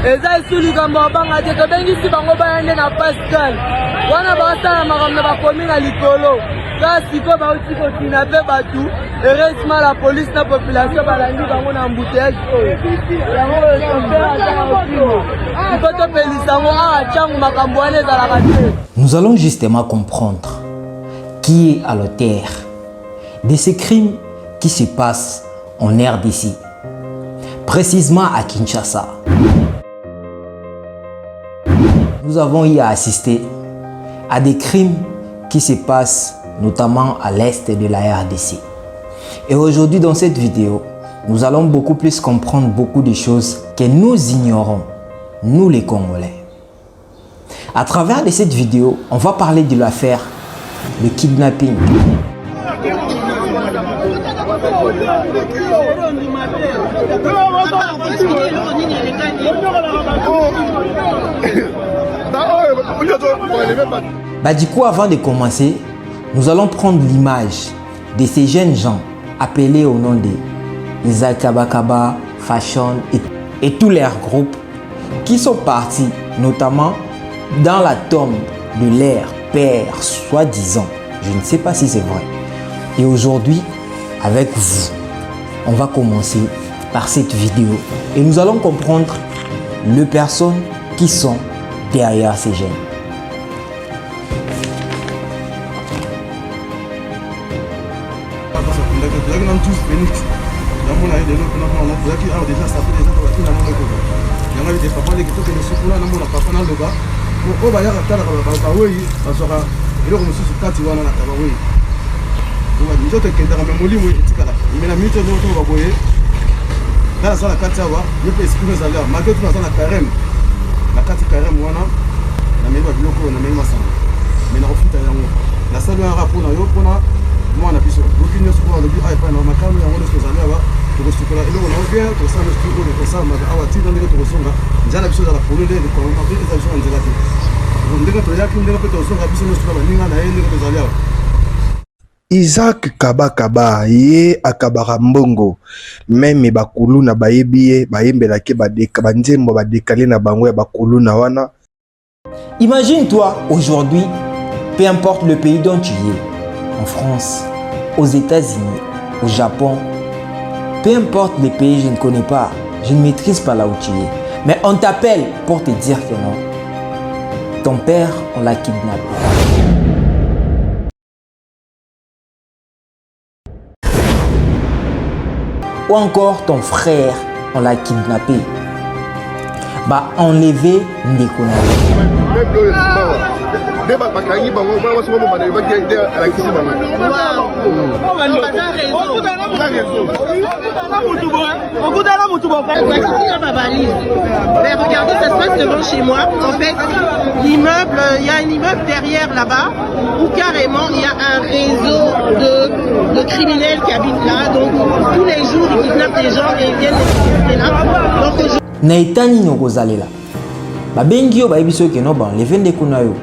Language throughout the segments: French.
Eza isuli kamba banga te tobengisi bango bayande na Pascal wana basala makambo bakomi na likolo kasi ko bauti kotina pe batu heureusement la police na population balandi bango na embouteillage oyo yango chauffeur azala okimo ikoto pelisango changu makambo wana ezalaka te. Nous allons justement comprendre qui est à l'auteur de ces crimes qui se passent en RDC, précisément à Kinshasa. Nous avons eu à assister à des crimes qui se passent notamment à l'est de la RDC. Et aujourd'hui dans cette vidéo, nous allons beaucoup plus comprendre beaucoup de choses que nous ignorons, nous les Congolais. À travers de cette vidéo, on va parler de l'affaire de kidnapping. Du coup, avant de commencer, nous allons prendre l'image de ces jeunes gens appelés au nom de Isaac Kabakaba, Fashion et tous leurs groupes qui sont partis notamment dans la tombe de leur père, soi-disant. Je ne sais pas si c'est vrai. Et aujourd'hui, avec vous, on va commencer par cette vidéo et nous allons comprendre les personnes qui sont derrière ces jeunes. Isaac Kabakaba ye akabaka mbongo meme bakulu na bayebiye bayembelaki banzembo badekale na bango ya bakulu na wana. Imagine-toi aujourd'hui, peu importe le pays dont tu es, en France, aux États-Unis, au Japon, peu importe les pays, je ne connais pas, je ne maîtrise pas là où tu es, mais on t'appelle pour te dire que non, ton père, on l'a kidnappé. Ou encore ton frère, on l'a kidnappé. Bah enlever Ndekona. Mais regardez, ça se passe devant chez moi. En fait, l'immeuble, il y a un immeuble derrière là-bas où carrément il y a un réseau de criminels qui habitent là. Donc tous les jours ils kidnappent des gens et ils viennent les kidnapper là. Donc Naitani Nogozalela. Babengio Baibiso Kenoban, les Vendekunayo.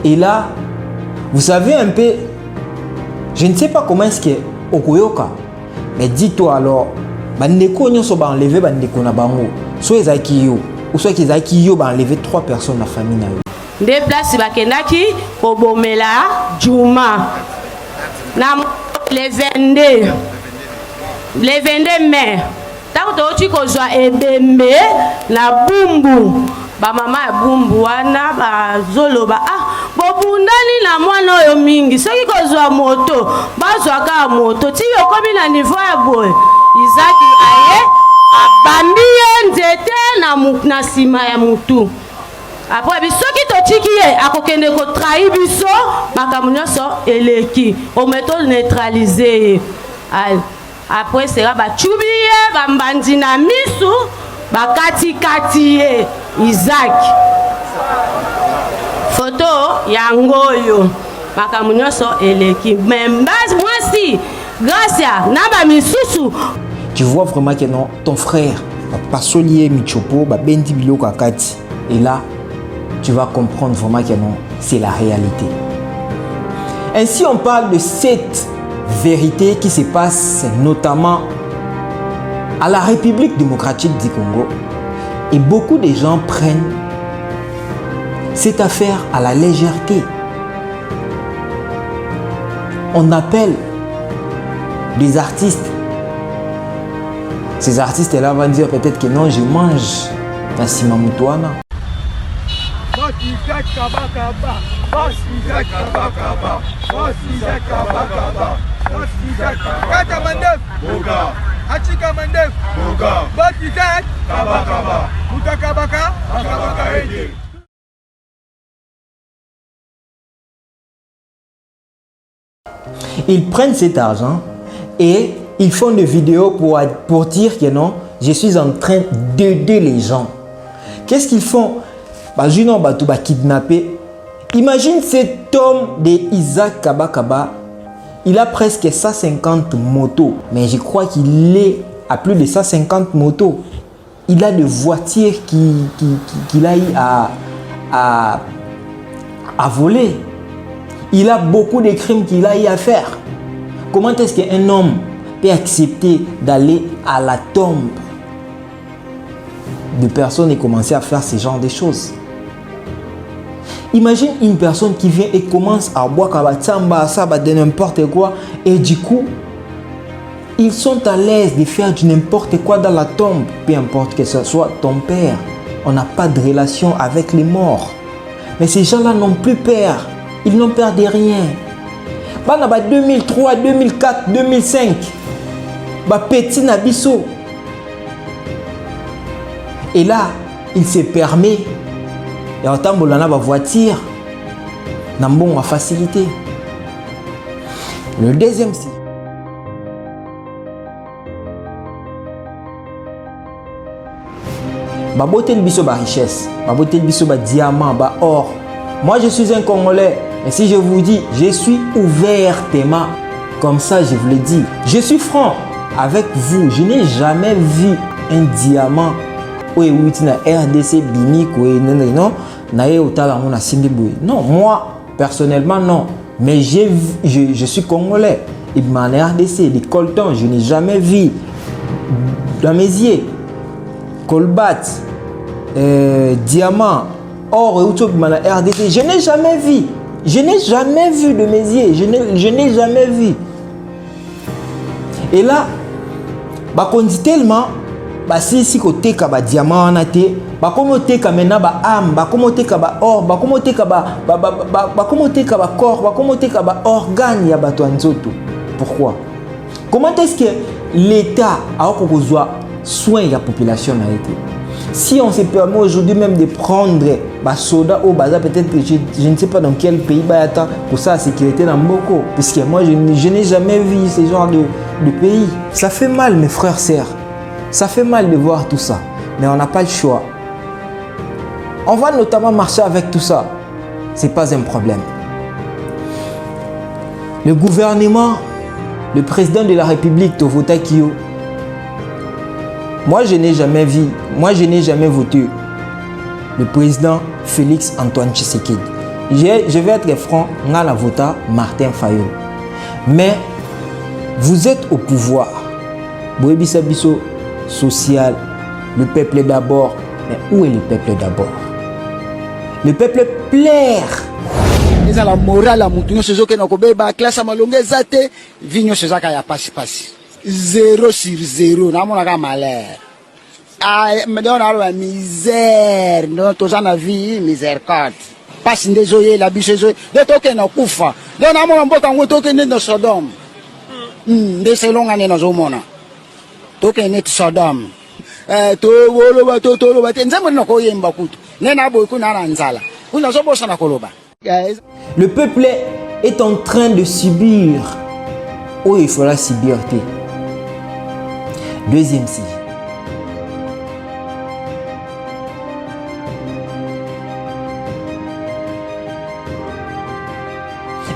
Et là, vous savez un peu, je ne sais pas comment est-ce que Okoyoka, mais dis-toi alors, Bandeko Nyoso ba enlevé Bandeko na bango, soit Ezaki yo, ou soit Ezaki yo ba enlevé 3 personnes na famille na yo. Des places bakendaki Obomela Juma. Na les 22 mai. Tant que tu kozwa ebembe na bumbu. Ba mama ya bumbu wana ba zoloba bobundani na mwana oyo mingi soki kozwa moto bazwa ka moto ti yokomi na niveau ya boy Isaki aye abambi ye nzete na sima ya mutu après bisoki totiki ye akokende ko trahi biso makambo nyonso eleki ometo neutraliser ye après sera bachubi ye bambandi na misu bakati kati ye Isaac photo yangoyo makambo nyonso eleki membaz mwasi grâce na ba misusu. Tu vois vraiment que non, ton frère pas solier michopo ba bendi biloko akati et là tu vas comprendre vraiment que non, c'est la réalité. Ainsi, on parle de cette vérité qui se passe notamment à la République démocratique du Congo. Et beaucoup de gens prennent cette affaire à la légèreté. On appelle des artistes. Ces artistes-là vont dire peut-être que non, je mange dans Simamutouana. Ils prennent cet argent et ils font des vidéos pour dire que non, je suis en train d'aider les gens. Qu'est-ce qu'ils font? Kidnapper. Imagine cet homme de Isaac Kabakaba. Il a presque 150 motos. Mais je crois qu'il est à plus de 150 motos. Il a des voitures qu'il a eu à voler. Il a beaucoup de crimes qu'il a eu à faire. Comment est-ce qu'un homme peut accepter d'aller à la tombe de personnes et commencer à faire ce genre de choses? Imagine une personne qui vient et commence à boire kabatsamba, ça de n'importe quoi, et du coup, ils sont à l'aise de faire du n'importe quoi dans la tombe, peu importe que ce soit ton père. On n'a pas de relation avec les morts. Mais ces gens-là n'ont plus peur. Ils n'ont peur de rien. Bah, 2003, 2004, 2005, bah, petit Nabiso. Et là, il se permet, et en temps, la voiture, n'a bon facilité. Le deuxième, c'est babotel biso ba richesse, babotel biso ba diamant, ba or. Moi, je suis un Congolais. Et si je vous dis, je suis ouvertement, comme ça, je vous le dis, je suis franc avec vous. Je n'ai jamais vu un diamant ou na RDC bimik ou non, non, moi, personnellement, non. Mais je suis Congolais. Et en RDC, les coltons, je n'ai jamais vu dans mes yeux. Colbat, diamant, or et RDC, je n'ai jamais vu. Je n'ai jamais vu de mes yeux. Je n'ai jamais vu. Et là, bah, on dit tellement, bah, si côté kaba diamant en athée, bah, comment t'es kamena ba âme, bah, comment t'es kaba or, bah, comment t'es kaba, bah, comment t'es kaba corps, bah, comment t'es kaba organe ya bato anzoto. Pourquoi? Comment est-ce que l'État a besoin soin de la population a été? Si on se permet aujourd'hui même de prendre bah, soda au bazar, peut-être que je ne sais pas dans quel pays bah, pour ça la sécurité dans beaucoup. Puisque moi je n'ai jamais vu ce genre de pays. Ça fait mal mes frères, sœurs. Ça fait mal de voir tout ça. Mais on n'a pas le choix. On va notamment marcher avec tout ça. Ce n'est pas un problème. Le gouvernement, le président de la République, Tovota Kio, moi, je n'ai jamais vu, je n'ai jamais voté le président Félix Antoine Tshisekedi. Je vais être franc, on a voté Martin Fayulu. Mais vous êtes au pouvoir. Boebi Sabiso, social, le peuple d'abord. Mais où est le peuple d'abord? Le peuple plaire. Eza la morale ya mutu nyonso ezokende kobeba classe ya malongo eza te vi nyonso ezaka ya pasi 0 sur 0 namonaka malheur nde naloba misère ndo toza na vie miséricorde pasi nde ezoyela biso ezoye nde tokende kufa nde namona mboka yango tokende na Sodome nde selonga nde nazomona tokende ti Sodome toloba toloba te nzambe nde nakoyemba kutu nde naboyi kuna na nzala kuna nazobosana koloba. Le peuple est en train de subir. Oh, il faut la subir. Deuxième signe.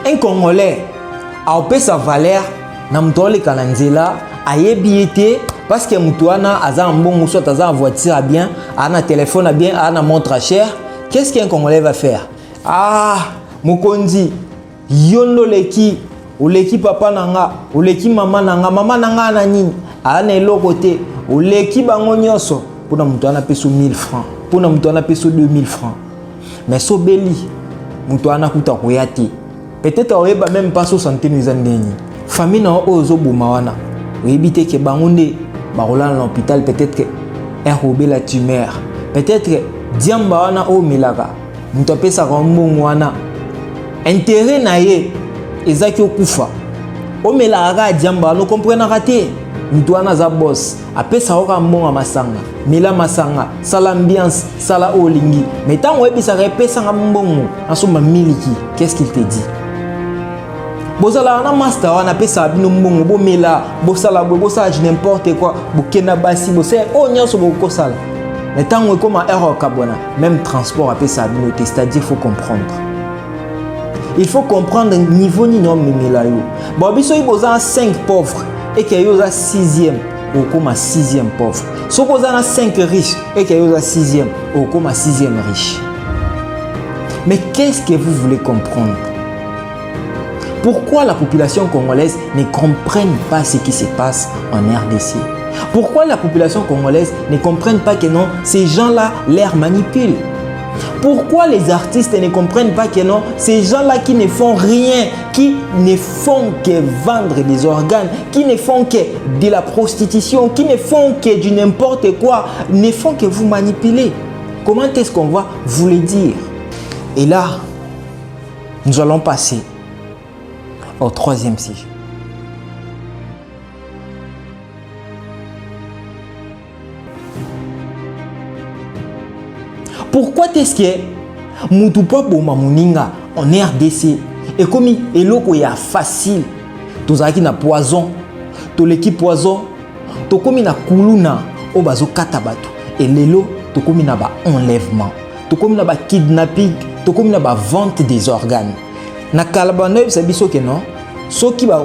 Un Congolais a opé sa valeur na mtole kalanzela ayebiete parce que mutouana aza mbongo soit aza voiture bien, ana téléphone bien, ana montre cher. Qu'est-ce qu'un Congolais va faire? Ah, mokonzi, yondo leki, oleki papa nanga, oleki mama nanga na nini, ana eloko te, oleki bango nyoso, pona mutu ana peso 1000 francs, pona mutu ana peso 2000 francs. Mais so beli, mutu ana kuta koyate. Peut-être oyeba même pas so santé nous andeni. Famille na ozo boma wana. Oyebite ke bangonde barola na l'hôpital peut-être que ROB la tumeur. Peut-être que diamba wana o milaka. Mutu apesa ka mbongo wana. Intérêt na ye ezaki okufa. O melaka diamba no comprendre raté. Mutu wana za boss. Apesa ka mbongo masanga. Mila masanga, sala ambiance, sala olingi. Mais tant oyebisa ka pesa ka mbongo, asoma miliki. Qu'est-ce qu'il te dit? Bozala na master wana pesa bino mbongo bo mela bo sala n'importe quoi bo kena basi bo se o nyonso bo ko sala. Mais tant que comme erreur kabona même transport a pesa bino, c'est-à-dire faut comprendre. Il faut comprendre niveau ni non mela yo. Bo biso y boza 5 pauvres et que yo za 6e ou comme 6e pauvre. So boza na 5 riches et que yo za 6e ou comme 6e riche. Mais qu'est-ce que vous voulez comprendre? Pourquoi la population congolaise ne comprenne pas ce qui se passe en RDC? Pourquoi la population congolaise ne comprenne pas que non, ces gens-là l'air manipulent? Pourquoi les artistes ne comprennent pas que non, ces gens-là qui ne font rien, qui ne font que vendre des organes, qui ne font que de la prostitution, qui ne font que du n'importe quoi, ne font que vous manipuler? Comment est-ce qu'on va vous le dire? Et là, nous allons passer au 3e sujet. Pourquoi est-ce que Mutupa Boma Muninga en RDC et comme eloko ya facile, tozaki na poison, to leki poison, to komi na kuluna o bazo katabatu et lelo to komi na ba enlèvement, to komi na ba kidnapping, to komi na ba vente des organes. Na kalabano ça biso que non, ceux qui va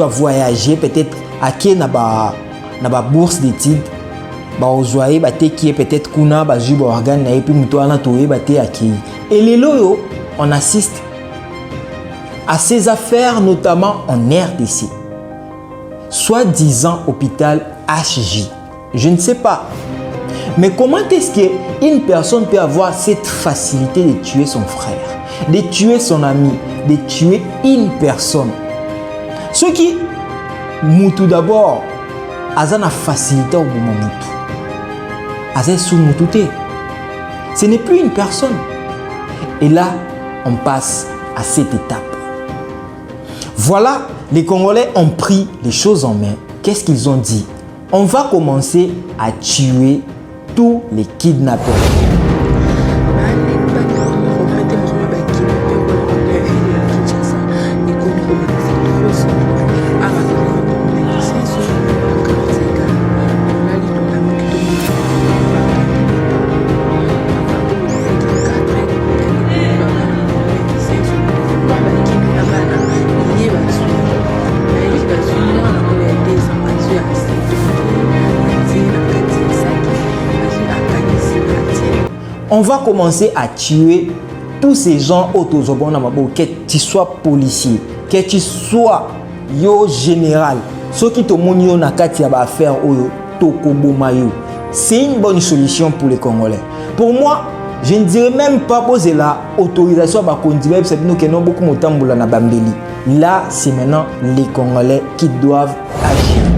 voyager peut-être à qui na ba bourse d'études ba ozoyer ba te qui peut-être kuna ba juba organe et puis muto ana toye ba te aki. Et les loyo on assiste à ces affaires notamment en RDC. Soi-disant hôpital HJ. Je ne sais pas. Mais comment est-ce qu'une personne peut avoir cette facilité de tuer son frère, de tuer son ami, de tuer une personne? Ceux qui, Moutou d'abord, ont la facilité au moment Moutou. Ils sous Moutouté. Ce n'est plus une personne. Et là, on passe à cette étape. Voilà, les Congolais ont pris les choses en main. Qu'est-ce qu'ils ont dit? On va commencer à tuer tous les kidnappeurs. On va commencer à tuer tous ces gens que tu sois policier, que tu sois yo général, ceux qui te montrent na kati ya ba affaire oyo tokoboma yo. C'est une bonne solution pour les Congolais. Pour moi, je ne dirais même pas poser la autorisation à continuer parce que nous beaucoup motambola na bambeli. Là, c'est maintenant les Congolais qui doivent agir.